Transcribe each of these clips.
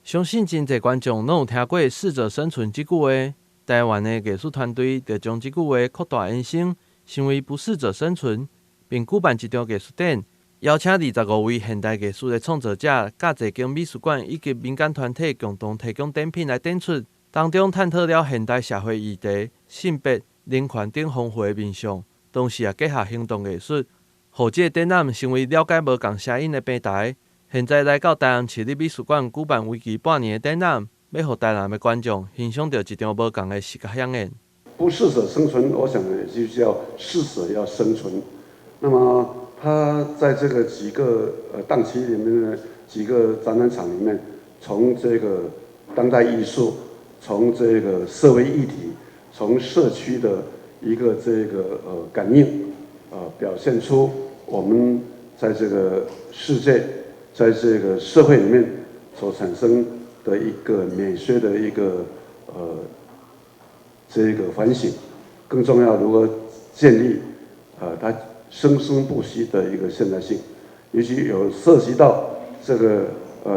相信真侪观众拢有听过"适者生存"这句话。台湾的艺术团队就将这句话扩大延伸，成为"不适者生存"，并举办一场艺术展，邀请25位现代艺术的创作者，甲一间美术馆以及民间团体共同提供展品来展出，当中探讨了现代社会议题、性别、人权等丰富的面向，同时也结合行动艺术，让这个展览成为了解无同声音的平台。现在来到台南市立美术馆举办为期半年的展览，要让台南的观众欣赏到一场无同的视觉响应。不适者生存，我想就叫适者要生存。那么他在这个几个档期里面呢，几个展览场里面，从这个当代艺术，从这个社会议题，从社区的一个这个感应，表现出我们在这个世界，在这个社会里面所产生的一个美学的一个这个反省，更重要如何建立它生生不息的一个现代性，尤其有涉及到这个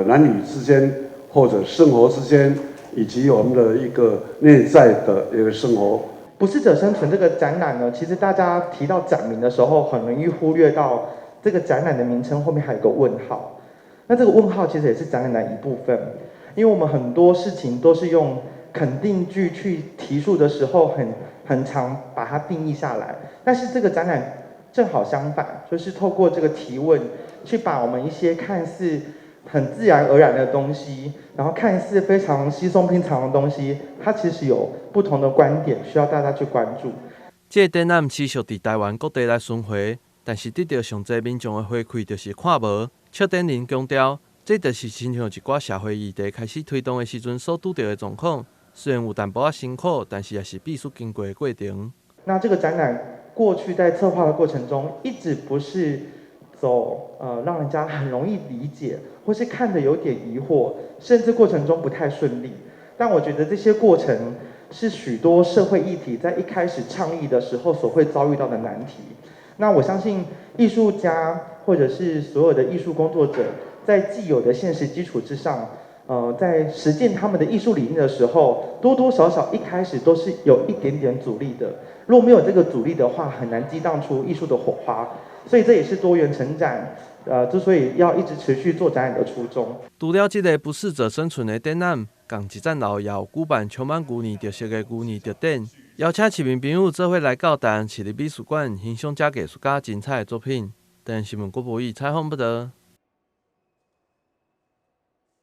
男女之间或者生活之间，以及我们的一个内在的一个生活。不适者生存这个展览呢，其实大家提到展名的时候，很容易忽略到这个展览的名称后面还有个问号。那这个问号其实也是展览的一部分，因为我们很多事情都是用肯定句去提述的时候很常把它定义下来，但是这个展览正好相反，就是透过这个提问，去把我们一些看似很自然而然的东西，然后看似非常稀松平常的东西，它其实有不同的观点，需要大家去关注。这个展览持续伫台湾各地来巡回，但是得到上侪民众的回馈就是看无，笑点人强调，这就是亲像一寡社会议题开始推动的时阵所拄到的状况。虽然有淡薄仔辛苦，但是也是必须经过的过程。那这个展览过去在策划的过程中，一直不是走让人家很容易理解，或是看得有点疑惑，甚至过程中不太顺利。但我觉得这些过程是许多社会议题在一开始倡议的时候所会遭遇到的难题。那我相信艺术家或者是所有的艺术工作者，在既有的现实基础之上，在实践他们的艺术理念的时候，多多少少一开始都是有一点点阻力的。如果没有这个阻力的话，很难激荡出艺术的火花。所以这也是多元成展，之所以要一直持续做展览的初衷。除了这个不适者生存的展览，共一站后也有举办充满旧年特色的旧年特展，邀请市民朋友做伙来到台南市立美术馆欣赏这艺术家精彩的作品。台南新闻郭博义采访报道。